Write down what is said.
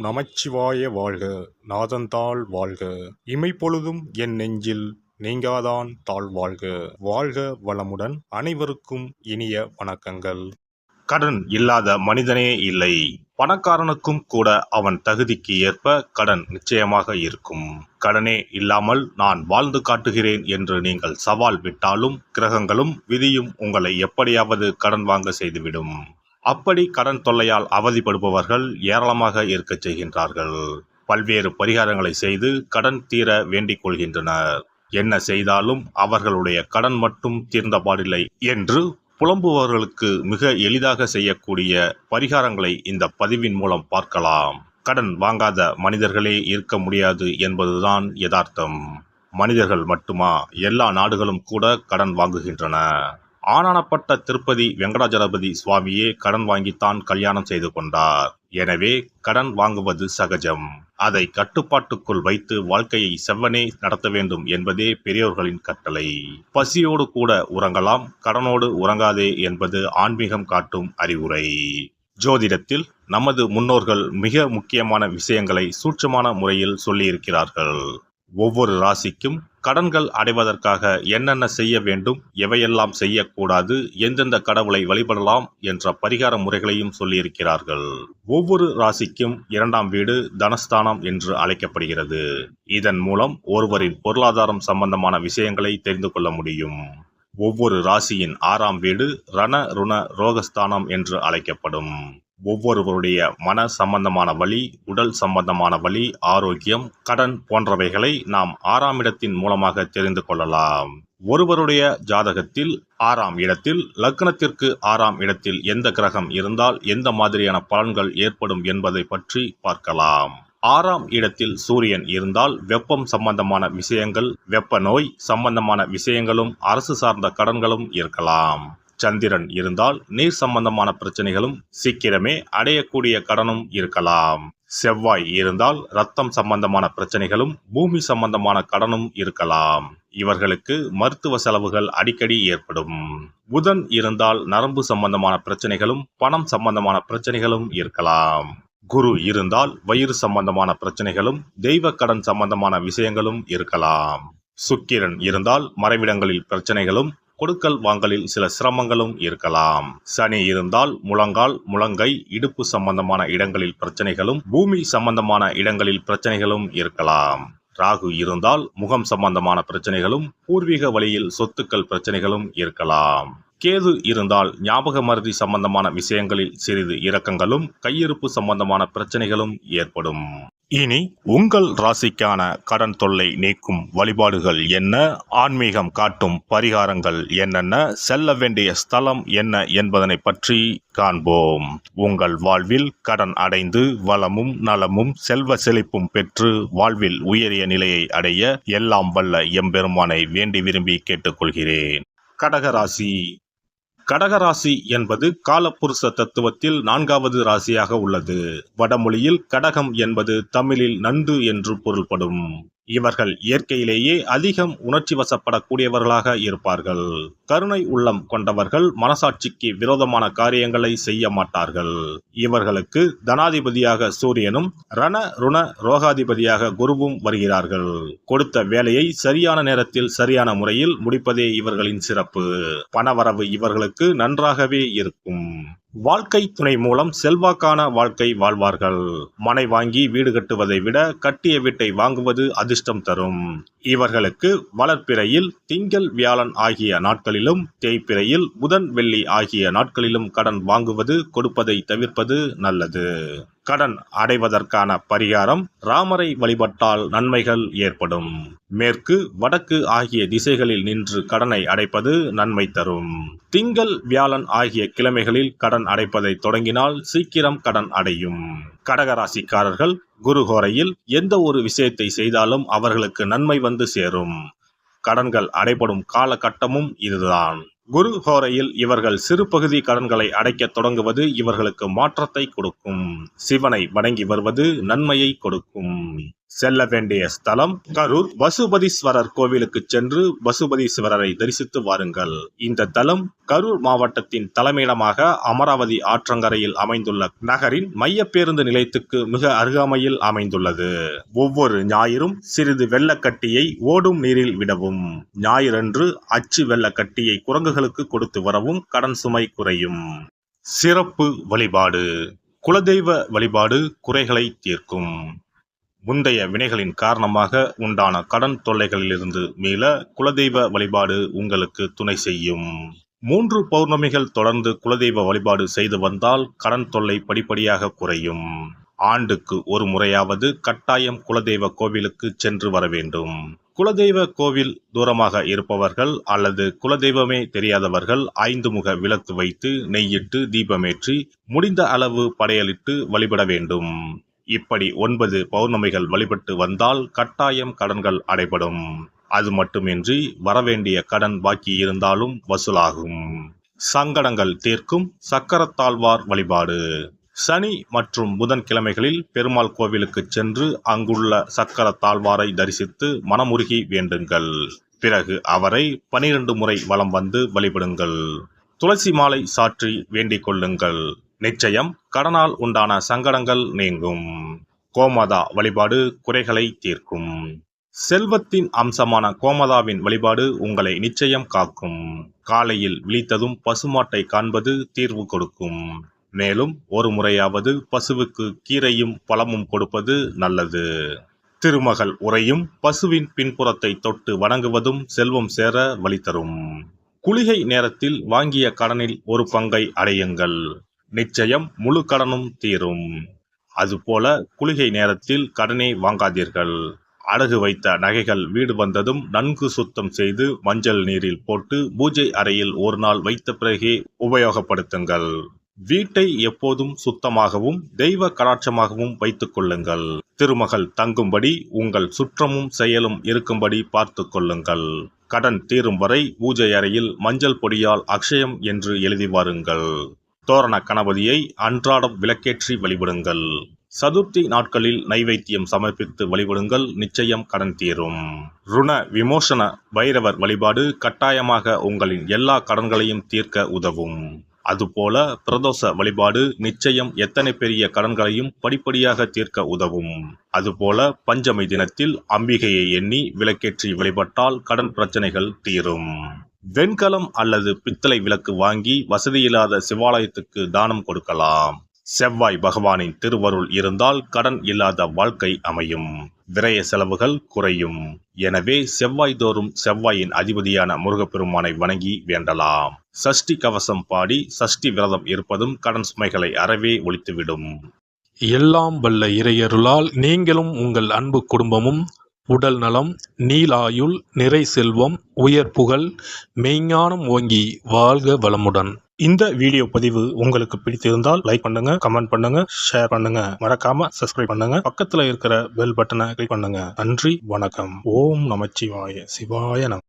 நமச்சிவாய வாழ்க. நாதந்தாள் வாழ்க. இமைப்பொழுதும் என் நெஞ்சில் நீங்காதான் தாழ் வாழ்க. வாழ்க வளமுடன். அனைவருக்கும் இனிய வணக்கங்கள். கடன் இல்லாத மனிதனே இல்லை. பணக்காரனுக்கும் கூட அவன் தகுதிக்கு ஏற்ப கடன் நிச்சயமாக இருக்கும். கடனே இல்லாமல் நான் வாழ்ந்து காட்டுகிறேன் என்று நீங்கள் சவால் விட்டாலும் கிரகங்களும் விதியும் உங்களை எப்படியாவது கடன் வாங்க செய்துவிடும். அப்படி கடன் தொல்லையால் அவதிப்படுபவர்கள் ஏராளமாக இருக்கச் செய்கின்றார்கள். பல்வேறு பரிகாரங்களை செய்து கடன் தீர வேண்டிக் கொள்கின்றனர். என்ன செய்தாலும் அவர்களுடைய கடன் மட்டும் தீர்ந்தபாடில்லை என்று புலம்புபவர்களுக்கு மிக எளிதாக செய்யக்கூடிய பரிகாரங்களை இந்த பதிவின் மூலம் பார்க்கலாம். கடன் வாங்காத மனிதர்களே இருக்க முடியாது என்பதுதான் யதார்த்தம். மனிதர்கள் மட்டுமா, எல்லா நாடுகளும் கூட கடன் வாங்குகின்றன. ஆனானப்பட்ட திருப்பதி வெங்கடாஜலபதி சுவாமியே கடன் வாங்கித்தான் கல்யாணம் செய்து கொண்டார். எனவே கடன் வாங்குவது சகஜம். அதை கட்டுப்பாட்டுக்குள் வைத்து வாழ்க்கையை செவ்வனே நடத்த வேண்டும் என்பதே பெரியோர்களின் கட்டளை. பசியோடு கூட உறங்கலாம், கடனோடு உறங்காதே என்பது ஆன்மீகம் காட்டும் அறிவுரை. ஜோதிடத்தில் நமது முன்னோர்கள் மிக முக்கியமான விஷயங்களை சூட்சமான முறையில் சொல்லியிருக்கிறார்கள். ஒவ்வொரு ராசிக்கும் கடன்கள் அடைவதற்காக என்னென்ன செய்ய வேண்டும், எவையெல்லாம் செய்யக்கூடாது, எந்தெந்த கடவுளை வழிபடலாம் என்ற பரிகார முறைகளையும் சொல்லியிருக்கிறார்கள். ஒவ்வொரு ராசிக்கும் 2ஆம் வீடு தனஸ்தானம் என்று அழைக்கப்படுகிறது. இதன் மூலம் ஒருவரின் பொருளாதாரம் சம்பந்தமான விஷயங்களை தெரிந்து கொள்ள முடியும். ஒவ்வொரு ராசியின் 6ஆம் வீடு ரண ருண ரோகஸ்தானம் என்று அழைக்கப்படும். ஒவ்வொருவருடைய மன சம்பந்தமான வலி, உடல் சம்பந்தமான வலி, ஆரோக்கியம், கடன் போன்றவைகளை நாம் 6ஆம் இடத்தின் மூலமாக தெரிந்து கொள்ளலாம். ஒருவருடைய ஜாதகத்தில் 6ஆம் இடத்தில் லக்னத்திற்கு 6ஆம் இடத்தில் எந்த கிரகம் இருந்தால் எந்த மாதிரியான பலன்கள் ஏற்படும் என்பதை பற்றி பார்க்கலாம். 6ஆம் இடத்தில் சூரியன் இருந்தால் வெப்பம் சம்பந்தமான விஷயங்கள், வெப்ப நோய் சம்பந்தமான விஷயங்களும், அரசு சார்ந்த கடன்களும் இருக்கலாம். சந்திரன் இருந்தால் நீர் சம்பந்தமான பிரச்சனைகளும், சீக்கிரமே அடையக்கூடிய கடனும் இருக்கலாம். செவ்வாய் இருந்தால் இரத்தம் சம்பந்தமான பிரச்சனைகளும், பூமி சம்பந்தமான கடனும் இருக்கலாம். இவர்களுக்கு மருத்துவ செலவுகள் அடிக்கடி ஏற்படும். புதன் இருந்தால் நரம்பு சம்பந்தமான பிரச்சனைகளும், பணம் சம்பந்தமான பிரச்சனைகளும் இருக்கலாம். குரு இருந்தால் வயிறு சம்பந்தமான பிரச்சனைகளும், தெய்வ கடன் சம்பந்தமான விஷயங்களும் இருக்கலாம். சுக்கிரன் இருந்தால் மறைவிடங்களில் பிரச்சனைகளும், கொடுக்கல் வாங்கலில் சில சிரமங்களும் இருக்கலாம். சனி இருந்தால் முழங்கால், முழங்கை, இடுப்பு சம்பந்தமான இடங்களில் பிரச்சனைகளும், பூமி சம்பந்தமான இடங்களில் பிரச்சனைகளும் இருக்கலாம். ராகு இருந்தால் முகம் சம்பந்தமான பிரச்சனைகளும், பூர்வீக வழியில் சொத்துக்கள் பிரச்சனைகளும் இருக்கலாம். கேது இருந்தால் ஞாபக மறதி சம்பந்தமான விஷயங்களில் சிறிது இரக்கங்களும், கையிருப்பு சம்பந்தமான பிரச்சனைகளும் ஏற்படும். இனி உங்கள் ராசிக்கான கடன் தொல்லை நீக்கும் வழிபாடுகள் என்ன, ஆன்மீகம் காட்டும் பரிகாரங்கள் என்னென்ன, செல்ல வேண்டிய ஸ்தலம் என்ன என்பதனை பற்றி காண்போம். உங்கள் வாழ்வில் கடன் அடைந்து வளமும் நலமும் செல்வ செழிப்பும் பெற்று வாழ்வில் உயரிய நிலையை அடைய எல்லாம் வல்ல எம்பெருமானை வேண்டி விரும்பி கேட்டுக்கொள்கிறேன். கடகராசி. கடகராசி என்பது காலப்புருஷ தத்துவத்தில் 4வது ராசியாக உள்ளது. வடமொழியில் கடகம் என்பது தமிழில் நண்டு என்று பொருள்படும். இவர்கள் இயற்கையிலேயே அதிகம் உணர்ச்சி வசப்படக்கூடியவர்களாக இருப்பார்கள். கருணை உள்ளம் கொண்டவர்கள் மனசாட்சிக்கு விரோதமான காரியங்களை செய்ய மாட்டார்கள். இவர்களுக்கு தனாதிபதியாக சூரியனும் ரண ருண ரோகாதிபதியாக குருவும் வருகிறார்கள். கொடுத்த வேலையை சரியான நேரத்தில் சரியான முறையில் முடிப்பதே இவர்களின் சிறப்பு. பணவரவு இவர்களுக்கு நன்றாகவே இருக்கும். வாழ்க்கை துணை மூலம் செல்வாக்கான வாழ்க்கை வாழ்வார்கள். மனை வாங்கி வீடு கட்டுவதை விட கட்டிய வீட்டை வாங்குவது அதிர்ஷ்டம் தரும். இவர்களுக்கு வளர்ப்பிறையில் திங்கள் வியாழன் ஆகிய நாட்களிலும், தேய்பிறையில் புதன் வெள்ளி ஆகிய நாட்களிலும் கடன் வாங்குவது, கொடுப்பதை தவிர்ப்பது நல்லது. கடன் அடைவதற்கான பரிகாரம்: ராமரை வழிபட்டால் நன்மைகள் ஏற்படும். மேற்கு, வடக்கு ஆகிய திசைகளில் நின்று கடனை அடைப்பது நன்மை தரும். திங்கள் வியாழன் ஆகிய கிழமைகளில் கடன் அடைப்பதை தொடங்கினால் சீக்கிரம் கடன் அடையும். கடகராசிக்காரர்கள் குருஹோரையில் எந்த ஒரு விஷயத்தை செய்தாலும் அவர்களுக்கு நன்மை வந்து சேரும். கடன்கள் அடைபடும் காலகட்டமும் இதுதான். குரு ஹோரையில் இவர்கள் சிறு பகுதி கடன்களை அடைக்க தொடங்குவது இவர்களுக்கு மாற்றத்தை கொடுக்கும். சிவனை வணங்கி வருவது நன்மையை கொடுக்கும். செல்ல வேண்டிய ஸ்தலம் கரூர் பசுபதீஸ்வரர் கோவிலுக்கு சென்று பசுபதீஸ்வரரை தரிசித்து வாருங்கள். இந்த தலம் கரூர் மாவட்டத்தின் தலைமையிடமாக அமராவதி ஆற்றங்கரையில் அமைந்துள்ள நகரின் மைய பேருந்து நிலையத்துக்கு மிக அருகாமையில் அமைந்துள்ளது. ஒவ்வொரு ஞாயிறும் சிறிது வெள்ளக்கட்டியை ஓடும் நீரில் விடவும், ஞாயிறன்று அச்சு வெள்ளக்கட்டியை குரங்குகளுக்கு கொடுத்து வரவும் கடன் சுமை குறையும். சிறப்பு வழிபாடு. குலதெய்வ வழிபாடு குறைகளை தீர்க்கும். முந்தைய வினைகளின் காரணமாக உண்டான கடன் தொல்லைகளிலிருந்து மீள குலதெய்வ வழிபாடு உங்களுக்கு துணை செய்யும். 3 பௌர்ணமிகள் தொடர்ந்து குலதெய்வ வழிபாடு செய்து வந்தால் கடன் தொல்லை படிப்படியாக குறையும். ஆண்டுக்கு ஒரு முறையாவது கட்டாயம் குலதெய்வ கோவிலுக்கு சென்று வர வேண்டும். குலதெய்வ கோவில் தூரமாக இருப்பவர்கள் அல்லது குலதெய்வமே தெரியாதவர்கள் 5 முக விளக்கு வைத்து நெய்யிட்டு தீபமேற்றி முடிந்த அளவு படையலிட்டு வழிபட வேண்டும். இப்படி 9 பௌர்ணமிகள் வழிபட்டு வந்தால் கட்டாயம் கடன்கள் அடைபடும். அது மட்டுமின்றி வரவேண்டிய கடன் பாக்கி இருந்தாலும் வசூலாகும். சங்கடங்கள் தீர்க்கும் சக்கரத்தாழ்வார் வழிபாடு. சனி மற்றும் புதன்கிழமைகளில் பெருமாள் கோவிலுக்கு சென்று அங்குள்ள சக்கரத்தாழ்வாரை தரிசித்து மனமுருகி வேண்டுங்கள். பிறகு அவரை 12 முறை வலம் வந்து வழிபடுங்கள். துளசி மாலை சாற்றி வேண்டிக் கொள்ளுங்கள். நிச்சயம் கடனால் உண்டான சங்கடங்கள் நீங்கும். கோமாதா வழிபாடு குறைகளை தீர்க்கும். செல்வத்தின் அம்சமான கோமாதாவின் வழிபாடு உங்களை நிச்சயம் காக்கும். காலையில் விழித்ததும் பசுமாட்டை காண்பது தீர்வு கொடுக்கும். மேலும் ஒரு முறையாவது பசுவுக்கு கீரையும் பழமும் கொடுப்பது நல்லது. திருமகள் உரையும் பசுவின் பின்புறத்தை தொட்டு வணங்குவதும் செல்வம் சேர வழி தரும். குளிகை நேரத்தில் வாங்கிய கடனில் ஒரு பங்கை அடையுங்கள். நிச்சயம் முழு கடனும் தீரும். அதுபோல குளிகை நேரத்தில் கடனை வாங்காதீர்கள். அடகு வைத்த நகைகள் வீடு வந்ததும் நன்கு சுத்தம் செய்து மஞ்சள் நீரில் போட்டு பூஜை அறையில் ஒரு நாள் வைத்த பிறகே உபயோகப்படுத்துங்கள். வீட்டை எப்போதும் சுத்தமாகவும் தெய்வ கடாட்சமாகவும் வைத்துக் கொள்ளுங்கள். திருமகள் தங்கும்படி உங்கள் சுற்றமும் செயலும் இருக்கும்படி பார்த்து கொள்ளுங்கள். கடன் தீரும் வரை பூஜை அறையில் மஞ்சள் பொடியால் அக்ஷயம் என்று எழுதி வாருங்கள். தோரண கணபதியை அன்றாடம் விளக்கேற்றி வழிபடுங்கள். சதுர்த்தி நாட்களில் நைவேத்தியம் சமர்ப்பித்து வழிபடுங்கள். நிச்சயம் கடன் தீரும். ருண விமோசன பைரவர் வழிபாடு கட்டாயமாக உங்களின் எல்லா கடன்களையும் தீர்க்க உதவும். அதுபோல பிரதோஷ வழிபாடு நிச்சயம் எத்தனை பெரிய கடன்களையும் படிப்படியாக தீர்க்க உதவும். அதுபோல பஞ்சமி தினத்தில் அம்பிகையை எண்ணி விளக்கேற்றி வழிபட்டால் கடன் பிரச்சனைகள் தீரும். வெண்கலம் அல்லது பித்தளை விளக்கு வாங்கி வசதியில்லாத சிவாலயத்துக்கு தானம் கொடுக்கலாம். செவ்வாய் பகவானின் திருவருள் இருந்தால் கடன் இல்லாத வாழ்க்கை அமையும். விரய செலவுகள் குறையும். எனவே செவ்வாய் தோறும் செவ்வாயின் அதிபதியான முருகப்பெருமானை வணங்கி வேண்டலாம். சஷ்டி கவசம் பாடி சஷ்டி விரதம் இருப்பதும் கடன் சுமைகளை அறவே ஒழித்துவிடும். எல்லாம் வல்ல இறையருளால் நீங்களும் உங்கள் அன்பு குடும்பமும் உடல் நலம், நீலாயுள், நிறை செல்வம், உயர் புகழ், மெய்ஞானம் ஓங்கி வாழ்க வளமுடன். இந்த வீடியோ பதிவு உங்களுக்கு பிடித்திருந்தால் லைக் பண்ணுங்க, கமெண்ட் பண்ணுங்க, ஷேர் பண்ணுங்க. மறக்காம சப்ஸ்கிரைப் பண்ணுங்க. பக்கத்துல இருக்கிற பெல் பட்டனை கிளிக் பண்ணுங்க. நன்றி, வணக்கம். ஓம் நமச்சிவாய. சிவாய நம.